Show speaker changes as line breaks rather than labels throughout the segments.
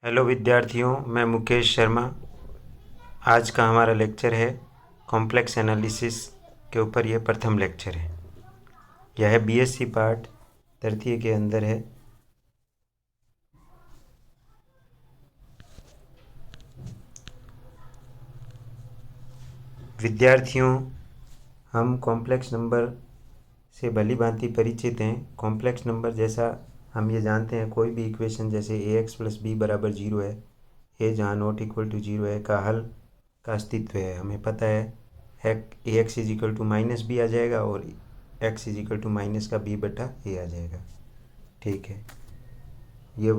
Hello विद्यार्थियों, मैं मुकेश शर्मा। आज का हमारा लेक्चर है कॉम्प्लेक्स एनालिसिस के ऊपर। यह प्रथम लेक्चर है। यह बीएससी पार्ट तृतीय के अंदर है। विद्यार्थियों, हम कॉम्प्लेक्स नंबर से भली भांति परिचित हैं। कॉम्प्लेक्स नंबर जैसा हम ये जानते हैं, कोई भी इक्वेशन जैसे ए एक्स प्लस बी बराबर जीरो है, ए जहाँ नॉट इक्वल टू जीरो है का हल का अस्तित्व है। हमें पता है a x is equal to minus b आ जाएगा और x is equal to minus का बी बटा ए आ जाएगा। ठीक है, ये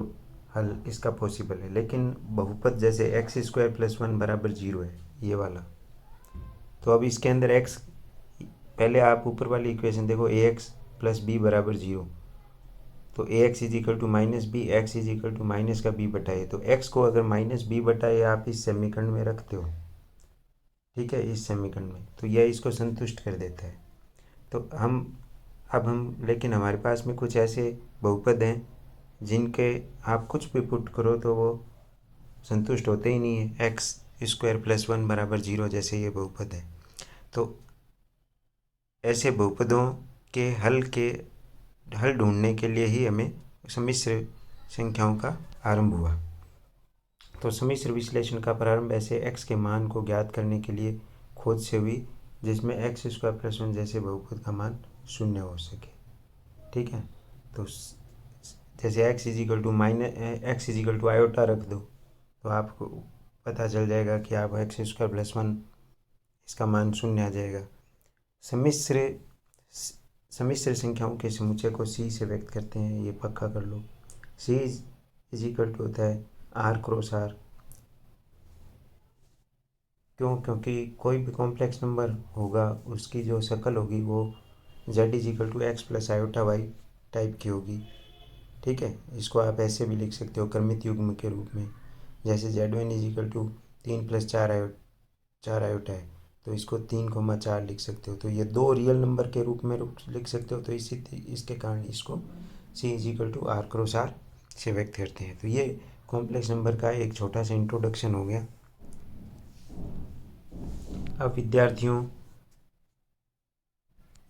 हल इसका पॉसिबल है। लेकिन बहुपद जैसे एक्स स्क्वायर प्लस वन बराबर जीरो है, ये वाला, तो अब इसके अंदर एक्स, पहले आप ऊपर वाली इक्वेशन देखो, ए एक्स प्लस बी बराबर जीरो, तो a x is equal to minus b, x is equal to minus का बी बटा ए। तो एक्स को अगर माइनस बी बटा ए आप इस समीकरण में रखते हो, ठीक है, इस समीकरण में, तो यह इसको संतुष्ट कर देता है। तो अब हम लेकिन हमारे पास में कुछ ऐसे बहुपद हैं जिनके आप कुछ भी पुट करो तो वो संतुष्ट होते ही नहीं है। एक्स स्क्वायर प्लस वन बराबर जीरो जैसे ये बहुपद है। तो ऐसे बहुपदों के हल ढूंढने के लिए ही हमें सम्मिश्र संख्याओं का आरंभ हुआ। तो सम्मिश्र विश्लेषण का प्रारंभ ऐसे एक्स के मान को ज्ञात करने के लिए खोज से हुई, जिसमें एक्स स्क्वायर प्लस वन जैसे बहुपद का मान शून्य हो सके। ठीक है, तो जैसे x is equal to iota रख दो, तो आपको पता चल जाएगा कि आप एक्स स्क्वायर प्लस वन, इसका मान शून्य आ जाएगा। सम्मिश्र सम्मिश्र संख्याओं के समुच्चय को सी से व्यक्त करते हैं, ये पक्का कर लो। सी इज इक्वल टू होता है आर क्रॉस आर। क्यों? क्योंकि कोई भी कॉम्प्लेक्स नंबर होगा उसकी जो शक्ल होगी वो z is equal to x plus iota y type की होगी। ठीक है, इसको आप ऐसे भी लिख सकते हो क्रमित युग्म के रूप में। जैसे z one is equal to तीन प्लस चार आयोटा है, तो इसको 3,4 लिख सकते हो। तो ये दो रियल नंबर के रूप में लिख सकते हो। तो इसके कारण इसको c is equal to r cross r से व्यक्त करते हैं। तो ये कॉम्प्लेक्स नंबर का एक छोटा सा इंट्रोडक्शन हो गया। अब विद्यार्थियों,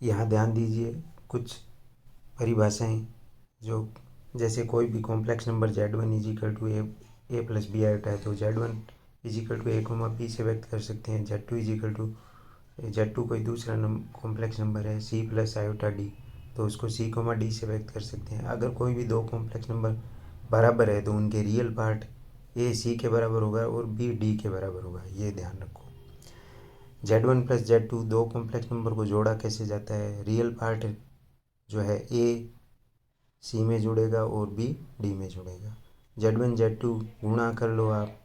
यहाँ ध्यान दीजिए कुछ परिभाषाएं, जो जैसे कोई भी complex number z one is equal to a plus b iota है, तो z one is equal to a comma b से व्यक्त कर सकते हैं। Z two is equal to, z two कोई दूसरा कॉम्प्लेक्स नंबर है सी प्लस आयोटा डी, तो उसको सी कोमा डी से व्यक्त कर सकते हैं। अगर कोई भी दो कॉम्प्लेक्स नंबर बराबर है तो उनके रियल पार्ट ए सी के बराबर होगा और बी डी के बराबर होगा, ये ध्यान रखो। Z one plus z two, दो कॉम्प्लेक्स नंबर को जोड़ा कैसे जाता है? रियल पार्ट जो है ए सी में जुड़ेगा और बी डी में जुड़ेगा। जेड वन जेड टू गुणा कर लो आप,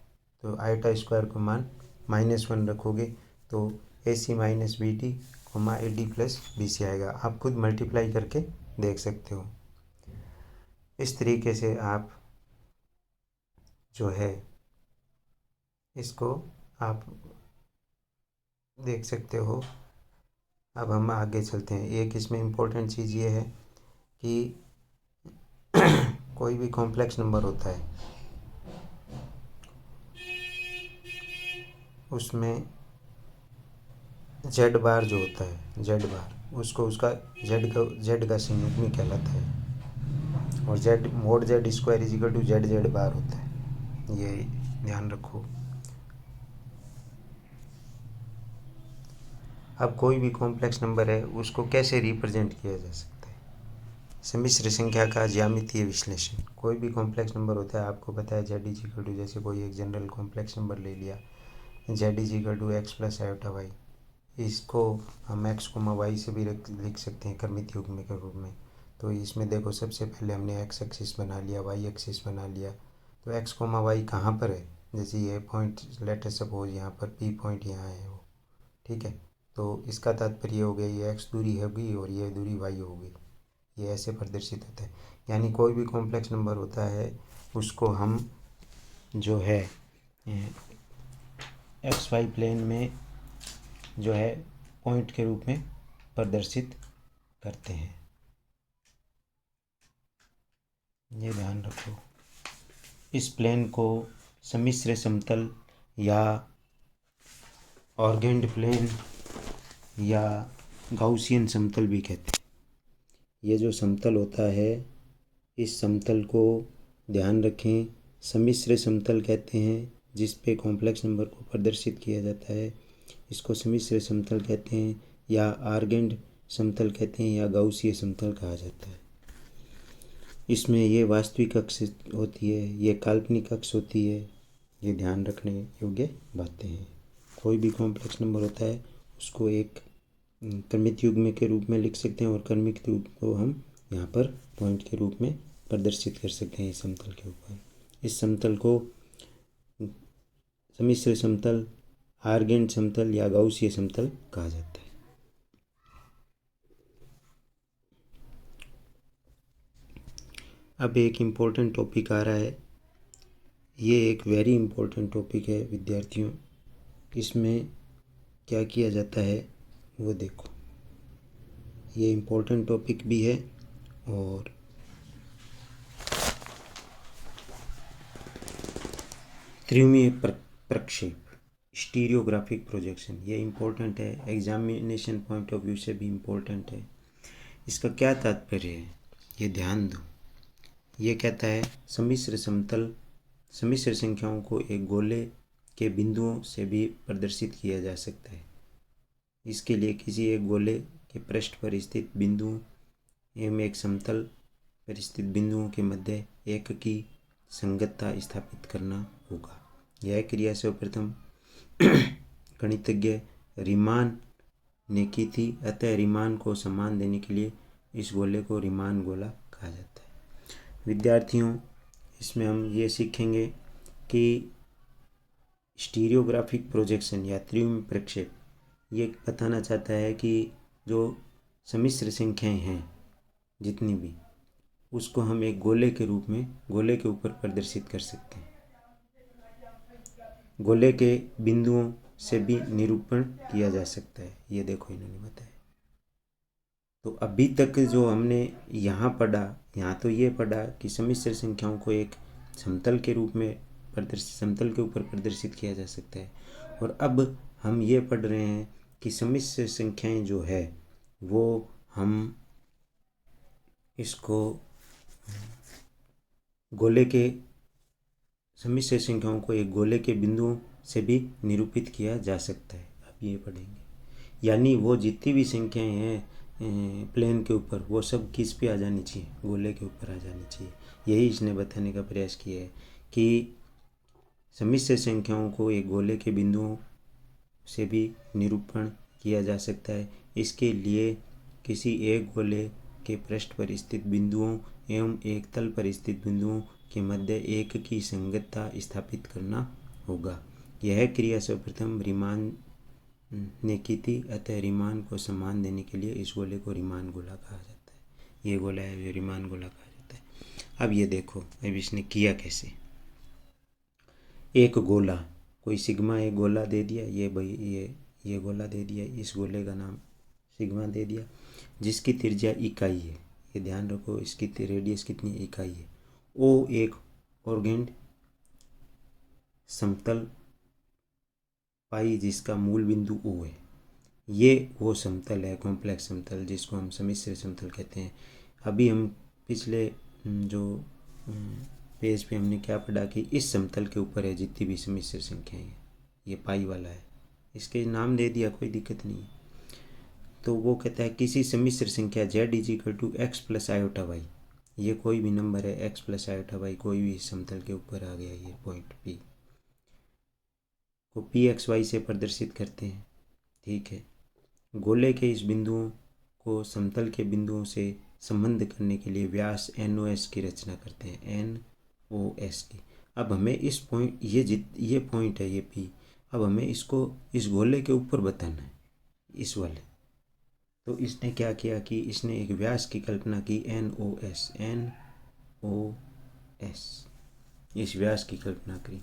तो आयोटा स्क्वायर को मान -1 रखोगे तो a c minus b t comma a d plus b c आएगा। आप खुद मल्टीप्लाई करके देख सकते हो। इस तरीके से आप जो है इसको आप देख सकते हो। अब हम आगे चलते हैं। एक इसमें इम्पोर्टेंट चीज़ ये है कि कोई भी कॉम्प्लेक्स नंबर होता है उसमें जेड बार जो होता है, जेड बार, उसको उसका जेड का संयुग्मी कहलाता है। और z mod z square is equal to z z bar होता है, ये ध्यान रखो। अब कोई भी कॉम्प्लेक्स नंबर है उसको कैसे रिप्रेजेंट किया जा सकता है? सम्मिश्र संख्या का ज्यामितीय विश्लेषण। कोई भी कॉम्प्लेक्स नंबर होता है, आपको पता है जेड इज इक्वल टू, जैसे कोई एक जनरल कॉम्प्लेक्स नंबर ले लिया, z is equal to x plus iota y, इसको हम एक्स कोमा वाई से भी लिख सकते हैं क्रमित युग्म के रूप में। तो इसमें देखो, सबसे पहले हमने एक्स एक्सिस बना लिया, वाई एक्सिस बना लिया। तो एक्स कोमा वाई कहाँ पर है? जैसे ये पॉइंट, लेट अस सपोज यहाँ पर पी पॉइंट यहाँ है वो, ठीक है। तो इसका तात्पर्य हो गया ये एक्स दूरी होगी और ये दूरी वाई होगी, ये ऐसे प्रदर्शित होता है। यानी कोई भी कॉम्प्लेक्स नंबर होता है उसको हम जो है एक्स वाई प्लेन में जो है पॉइंट के रूप में प्रदर्शित करते हैं, ये ध्यान रखो। इस प्लेन को सम्मिश्र समतल या ऑर्गेन्ड प्लेन या गाउसियन समतल भी कहते हैं। ये जो समतल होता है, इस समतल को ध्यान रखें, सम्मिश्र समतल कहते हैं जिस पे कॉम्प्लेक्स नंबर को प्रदर्शित किया जाता है, इसको सम्मिश्र समतल कहते हैं या आर्गेन्ड समतल कहते हैं या गाउसीय समतल कहा जाता है। इसमें ये वास्तविक अक्ष होती है, ये काल्पनिक अक्ष होती है, ये ध्यान रखने योग्य बातें हैं। कोई भी कॉम्प्लेक्स नंबर होता है उसको एक क्रमिक युग्म के रूप में लिख सकते हैं और क्रमिक युग्म को हम यहाँ पर पॉइंट के रूप में प्रदर्शित कर सकते हैं इस समतल के ऊपर। इस समतल को सम्मिश्र समतल, आर्गेन्ड समतल या गाउसीय समतल कहा जाता है। अब एक इम्पोर्टेंट टॉपिक आ रहा है, ये एक वेरी इम्पोर्टेंट टॉपिक है विद्यार्थियों। इसमें क्या किया जाता है वो देखो, ये इम्पोर्टेंट टॉपिक भी है और त्रिविमीय प्रक्षेप, स्टीरियोग्राफिक प्रोजेक्शन, ये इम्पोर्टेंट है, एग्जामिनेशन पॉइंट ऑफ व्यू से भी इम्पोर्टेंट है। इसका क्या तात्पर्य है ये ध्यान दो। ये कहता है सम्मिश्र समतल, सम्मिश्र संख्याओं को एक गोले के बिंदुओं से भी प्रदर्शित किया जा सकता है। इसके लिए किसी एक गोले के पृष्ठ पर स्थित बिंदुओं एवं एक समतल पर स्थित बिंदुओं के मध्य एक की संगतता स्थापित करना होगा। यह क्रिया सर्वप्रथम गणितज्ञ रीमान ने की थी, अतः रीमान को सम्मान देने के लिए इस गोले को रीमान गोला कहा जाता है। विद्यार्थियों, इसमें हम ये सीखेंगे कि स्टीरियोग्राफिक प्रोजेक्शन या त्रिविमीय प्रक्षेप ये बताना चाहता है कि जो सम्मिश्र संख्याएं हैं जितनी भी, उसको हम एक गोले के रूप में गोले के ऊपर प्रदर्शित कर सकते हैं। गोले के बिंदुओं से भी निरूपण किया जा सकता है, ये देखो इन्होंने बताया। तो अभी तक जो हमने यहाँ पढ़ा, यहाँ तो ये पढ़ा कि सम्मिश्र संख्याओं को एक समतल के रूप में समतल के ऊपर प्रदर्शित किया जा सकता है, और अब हम ये पढ़ रहे हैं कि सम्मिश्र संख्याएं जो है वो हम इसको गोले के सम्मिश्र संख्याओं को एक गोले के बिंदुओं से भी निरूपित किया जा सकता है। अब ये पढ़ेंगे, यानी वो जितनी भी संख्याएं हैं प्लेन के ऊपर, वो सब किस पे आ जानी चाहिए, गोले के ऊपर आ जानी चाहिए। यही इसने बताने का प्रयास किया है कि सम्मिश्र संख्याओं को एक गोले के बिंदुओं से भी निरूपण किया जा सकता है। इसके लिए किसी एक गोले के पृष्ठ पर स्थित बिंदुओं एवं एक तल पर स्थित बिंदुओं के मध्य एक की संगतता स्थापित करना होगा। यह क्रिया सर्वप्रथम रीमान ने की थी, अतः रीमान को सम्मान देने के लिए इस गोले को रीमान गोला कहा जाता है। ये गोला है जो रीमान गोला कहा जाता है। अब ये देखो, अब इसने किया कैसे। एक गोला, कोई सिग्मा एक गोला दे दिया, ये भाई ये गोला दे दिया, इस गोले का नाम सिग्मा दे दिया, जिसकी त्रिज्या इकाई है। ये ध्यान रखो, इसकी रेडियस कितनी इकाई है। ओ एक ऑर्गेन्ड समतल पाई जिसका मूल बिंदु ओ है। ये वो समतल है, कॉम्प्लेक्स समतल, जिसको हम सम्मिश्र समतल कहते हैं। अभी हम पिछले जो पेज पे हमने क्या पढ़ा कि इस समतल के ऊपर है जितनी भी सम्मिश्र संख्याएं हैं, ये पाई वाला है, इसके नाम दे दिया, कोई दिक्कत नहीं है। तो वो कहता है किसी सम्मिश्र संख्या z is equal to x plus iota y, ये कोई भी नंबर है x प्लस आयोटा वाई, कोई भी समतल के ऊपर आ गया, ये पॉइंट P को pxy से प्रदर्शित करते हैं। ठीक है, गोले के इस बिंदुओं को समतल के बिंदुओं से संबंध करने के लिए व्यास NOS की रचना करते हैं, NOS की। अब हमें इस पॉइंट, ये पॉइंट है ये P, अब हमें इसको इस गोले के ऊपर बताना है, इस वाले। तो इसने क्या किया कि इसने एक व्यास की कल्पना की, NOS, इस व्यास की कल्पना करी।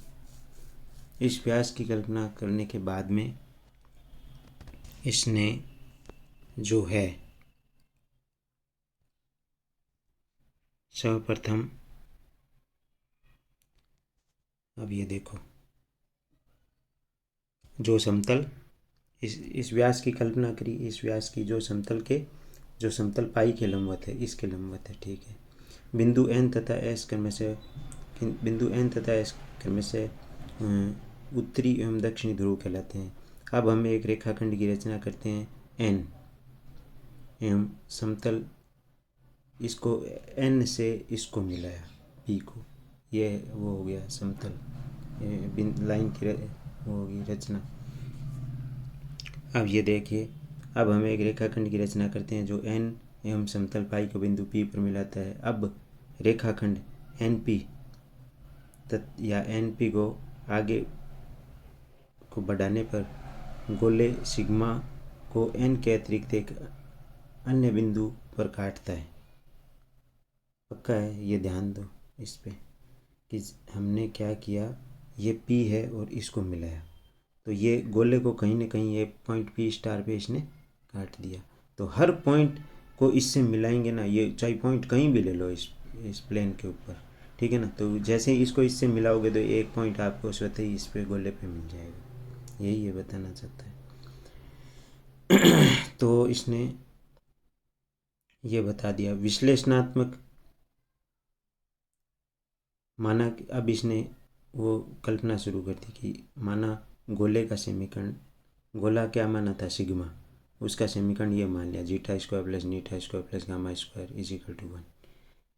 इस व्यास की कल्पना करने के बाद में इसने जो है सर्वप्रथम अब ये देखो, जो समतल इस व्यास की कल्पना करी, इस व्यास की जो समतल पाई के लंबवत है, इसके लंबवत है, ठीक है। बिंदु एन तथा एस क्रम से उत्तरी एवं दक्षिणी ध्रुव कहलाते हैं। अब हम एक रेखाखंड की रचना करते हैं एन एवं समतल, इसको एन से इसको मिलाया पी को, ये वो हो गया समतल, लाइन की वो होगी रचना। अब ये देखिए, अब हम एक रेखाखंड की रचना करते हैं जो एन एवं समतल पाई को बिंदु पी पर मिलाता है। अब रेखाखंड एन पी या एन पी को आगे को बढ़ाने पर गोले सिग्मा को एन के अतिरिक्त एक अन्य बिंदु पर काटता है। पक्का है, ये ध्यान दो इस पे कि हमने क्या किया, ये पी है और इसको मिलाया, तो ये गोले को कहीं ना कहीं ये पॉइंट पी स्टार पे इसने काट दिया। तो हर पॉइंट को इससे मिलाएंगे ना, ये चाहे पॉइंट कहीं भी ले लो इस प्लेन के ऊपर, ठीक है ना। तो जैसे ही इसको इससे मिलाओगे तो एक पॉइंट आपको स्वतः ही इस पे गोले पे मिल जाएगा, यही ये बताना चाहता है। तो इसने ये बता दिया विश्लेषणात्मक माना। अब इसने वो कल्पना शुरू कर दी कि माना गोले का समीकरण, गोला क्या माना था सिग्मा, उसका समीकरण ये मान लिया जीटा स्क्वायर प्लस नीटा square plus gamma square is equal to 1।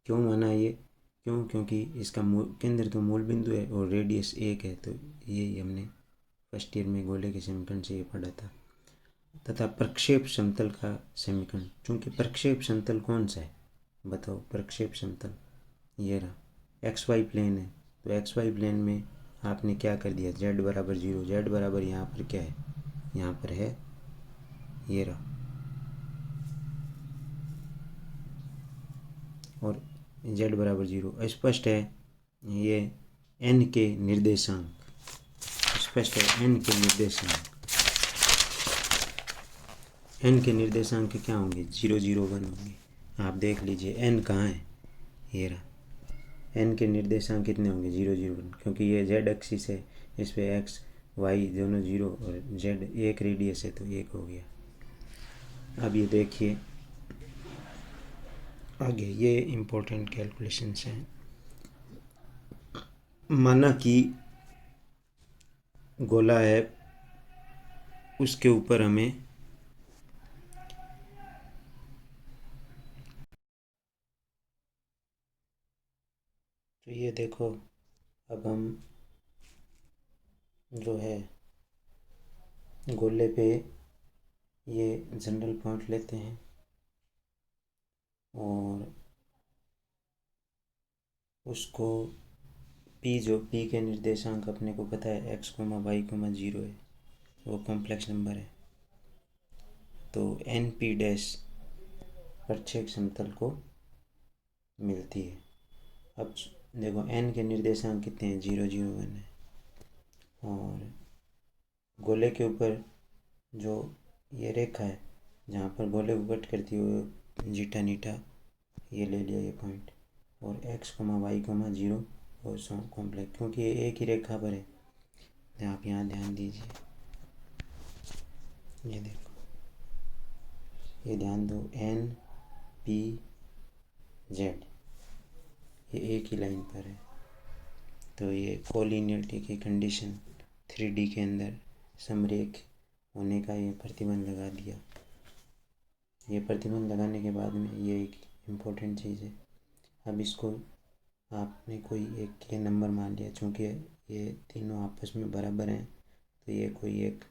क्यों माना ये, क्योंकि इसका केंद्र तो मूल बिंदु है और रेडियस 1 है, तो ये हमने फर्स्ट ईयर में गोले के समीकरण से ये पढ़ा था। तथा प्रक्षेप समतल का समीकरण, चूँकि प्रक्षेप समतल कौन सा है बताओ, प्रक्षेप समतल ये रहा, एक्स वाई प्लेन है, तो एक्स वाई प्लेन में आपने क्या कर दिया, z बराबर 0, z बराबर यहाँ पर क्या है, यहाँ पर है ये रहा, और z बराबर 0 स्पष्ट है, ये n के निर्देशांक, स्पष्ट है n के निर्देशांक, n के निर्देशांक क्या होंगे 0 0 1 होंगे। आप देख लीजिए n कहाँ है, ये रहा, n के निर्देशांक कितने होंगे 0 0 1, क्योंकि ये z एक्सिस है, इस पे x y दोनों 0 और z एक रेडियस है तो 1 हो गया। अब ये देखिए आगे, ये इम्पोर्टेंट कैलकुलेशंस हैं। माना कि गोला है, उसके ऊपर हमें तो ये देखो, अब हम जो है गोले पे ये जनरल पॉइंट लेते हैं और उसको पी, जो पी के निर्देशांक अपने को पता है x, y, 0 है, वो कॉम्प्लेक्स नंबर है, तो एन पी डैश प्रक्षेप समतल को मिलती है। अब देखो n के निर्देशांक कितने हैं 0 0 1 है, और गोले के ऊपर जो ये रेखा है जहाँ पर गोले को कट करती है वो जीटा नीटा ये ले लिया ये पॉइंट, और x, y, 0 और सो कॉम्प्लेक्स, क्योंकि ये एक ही रेखा पर है। आप यहाँ ध्यान दीजिए, ये देखो, ये ध्यान दो n p z ये एक ही लाइन पर है, तो ये कोलिनियरिटी की कंडीशन 3D के अंदर समरेख होने का ये प्रतिबंध लगा दिया। ये प्रतिबंध लगाने के बाद में ये एक इम्पोर्टेंट चीज़ है। अब इसको आपने कोई एक ये नंबर मान लिया, चूँकि ये तीनों आपस में बराबर हैं, तो ये कोई एक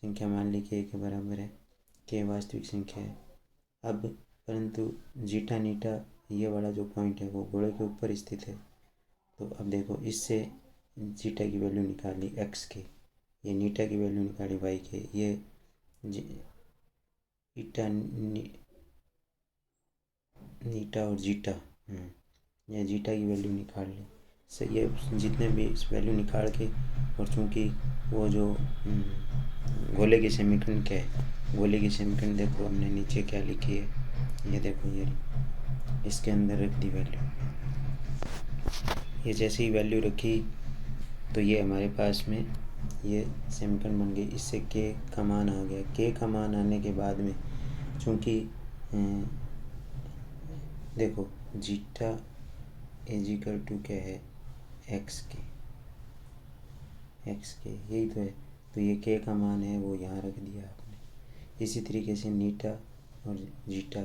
संख्या मान ली कि के बराबर है, के वास्तविक संख्या है। अब परंतु जीटा नीटा ये वाला जो पॉइंट है वो गोले के ऊपर स्थित है, तो अब देखो इससे जीटा की वैल्यू निकाली एक्स के, ये नीटा की वैल्यू निकाली वाई के, ये ईटा नीटा और जीटा, ये जीटा की वैल्यू निकाल ली, सही है। जितने भी इस वैल्यू निकाल के, और चूँकि वो जो गोले के समीकरण क्या है, गोले की समीकरण देखो हमने नीचे क्या लिखी है, ये देखो ये इसके अंदर रख दी वैल्यू, ये जैसे ही वैल्यू रखी तो ये हमारे पास में ये समीकरण बन गई। इससे के का मान आ गया। के का मान आने के बाद में चूँकि देखो जीटा इजिकल टू क्या है, एक्स के यही तो है। तो ये के का मान है वो यहाँ रख दिया आपने। इसी तरीके से नीटा और जीटा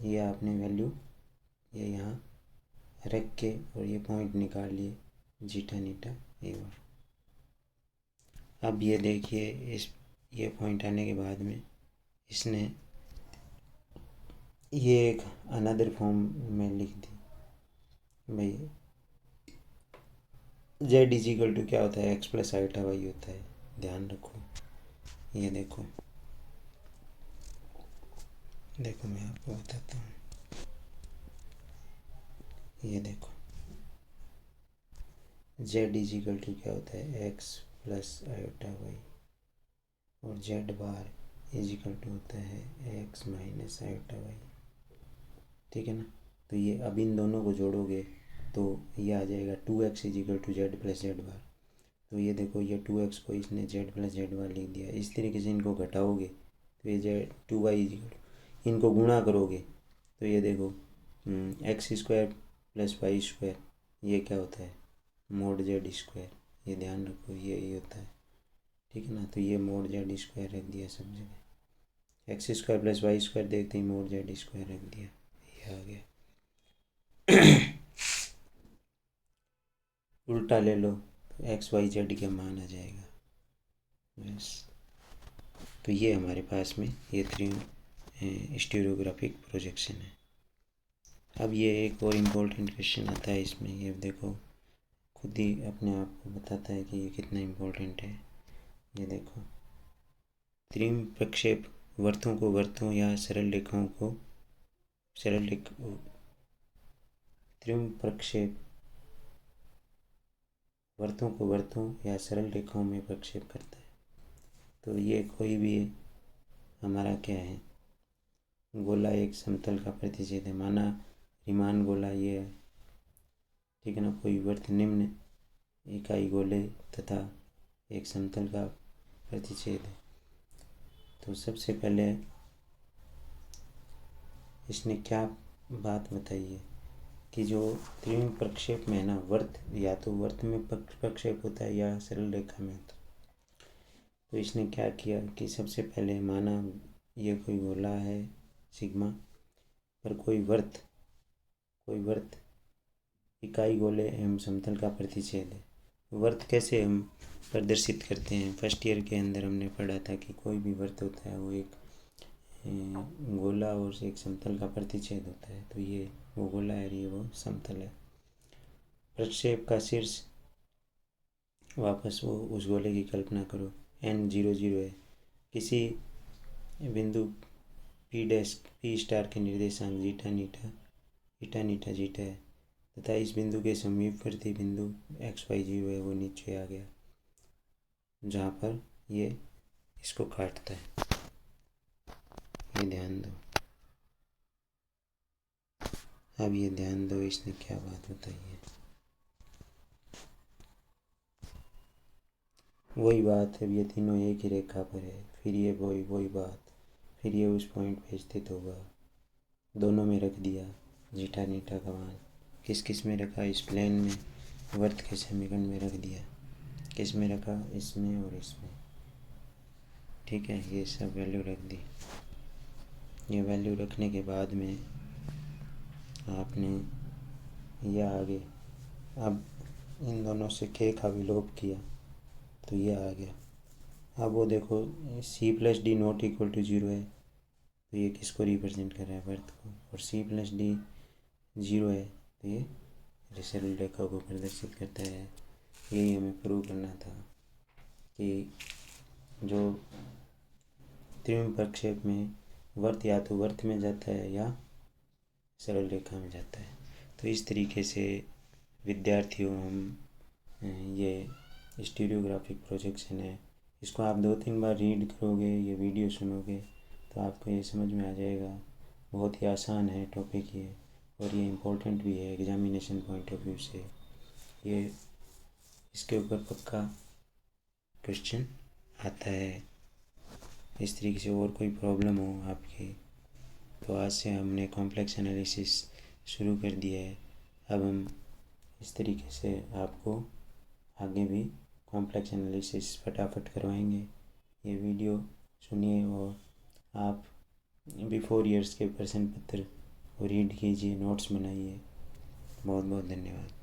ये आपने वैल्यू ये यहाँ रख के और ये पॉइंट निकाल लिए जीटा नीटा ये बार। अब ये देखिए ये पॉइंट आने के बाद में इसने ये एक अनदर फॉर्म में लिख दी भाई। जेड इजिकल टू क्या होता है, एक्स प्लस आईटा वाई होता है, ध्यान रखो। ये देखो मैं आपको बताता हूँ। ये देखो जेड इजिकल टू क्या होता है, एक्स प्लस आईटा वाई, और जेड बार इजिकल टू होता है एक्स माइनस आईटा वाई। ठीक है ना। तो ये अब इन दोनों को जोड़ोगे तो ये आ जाएगा 2x is equal to z plus z bar. तो ये देखो ये 2x को इसने जेड प्लस जेड बार लिख दिया। इस तरीके से इनको घटाओगे तो ये जेड 2y इजिकल, इनको गुणा करोगे तो ये देखो x square plus y square, ये क्या होता है मोड जेड स्क्वायर। ये ध्यान रखो ये होता है। ठीक है ना। तो ये मोड जेड स्क्वायर रख दिया सब जगह। X square plus y square देखते ही मोड जेड स्क्वायर रख दिया, ये आ गया। उल्टा ले लो तो एक्स वाई जेड का मान आ जाएगा बस। तो ये हमारे पास में ये 3 स्टीरियोग्राफिक प्रोजेक्शन है। अब ये एक और इम्पोर्टेंट क्वेश्चन आता है इसमें, ये देखो खुद ही अपने आप को बताता है कि ये कितना इम्पोर्टेंट है। ये देखो त्रिम प्रक्षेप वृत्तों को वृत्तों या सरल रेखाओं को त्रिम प्रक्षेप वृत्तों को वृत्तों या सरल रेखाओं में प्रक्षेप करता है। तो ये कोई भी हमारा क्या है, गोला एक समतल का प्रतिच्छेद है, माना रीमान गोला ये है। ठीक है ना। कोई वृत्त निम्न इकाई गोले तथा एक समतल का प्रतिच्छेद है। तो सबसे पहले इसने क्या बात बताई है कि जो त्रिविम प्रक्षेप में है ना, वृत्त या तो वृत्त में प्रक्षेप होता है या सरल रेखा में होता है। तो इसने क्या किया कि सबसे पहले माना ये कोई गोला है सिग्मा, पर कोई वृत्त इकाई गोले एवं समतल का प्रतिच्छेद है। वृत्त कैसे हम प्रदर्शित करते हैं, फर्स्ट ईयर के अंदर हमने पढ़ा था कि कोई भी वृत्त होता है वो एक गोला और एक समतल का प्रतिच्छेद होता है। तो ये वो गोला है, ये वो समतल है। प्रक्षेप का शीर्ष वापस वो उस गोले की कल्पना करो, n00 है। किसी बिंदु P स्टार के निर्देशांक जीटा नीटा जीटा है तथा इस बिंदु के समीपवर्ती बिंदु XY0 है, वो नीचे आ गया जहाँ पर ये इसको काटता है। ये ध्यान दो। अब ये ध्यान दो इसने क्या बात बताई है। वही बात है, ये तीनों एक ही रेखा पर है, फिर ये वही बात, फिर ये उस पॉइंट पे स्थित होगा। दोनों में रख दिया जीटा नीटा का मान। किस में रखा, इस प्लेन में वृत्त के समीकरण में रख दिया। किस में रखा, इसमें और इसमें। ठीक है। ये सब वैल्यू रख दी। ये वैल्यू रखने के बाद में आपने यह आगे अब इन दोनों से के का विलोप किया तो ये आ गया। अब वो देखो C+D नॉट इक्वल टू 0 है, तो ये किसको रिप्रेजेंट कर रहा है, वृत्त को। और C+D 0 है तो ये सरल रेखा को प्रदर्शित करता है। यही हमें प्रूव करना था कि जो त्रिविम प्रक्षेप में वृत्त या तो वृत्त में जाता है या सरल रेखा में जाता है। तो इस तरीके से विद्यार्थियों हम ये स्टीरियोग्राफिक प्रोजेक्शन है, इसको आप 2-3 बार रीड करोगे, ये वीडियो सुनोगे तो आपको ये समझ में आ जाएगा। बहुत ही आसान है टॉपिक ये, और ये इम्पोर्टेंट भी है एग्जामिनेशन पॉइंट ऑफ व्यू से। ये इसके ऊपर पक्का क्वेश्चन आता है। इस तरीके से और कोई प्रॉब्लम हो आपके तो आज से हमने कॉम्प्लेक्स एनालिसिस शुरू कर दिया है। अब हम इस तरीके से आपको आगे भी कॉम्प्लेक्स एनालिसिस फटाफट करवाएंगे। ये वीडियो सुनिए और आप बिफोर ईयर्स के प्रश्न पत्र को रीड कीजिए, नोट्स बनाइए। बहुत बहुत धन्यवाद।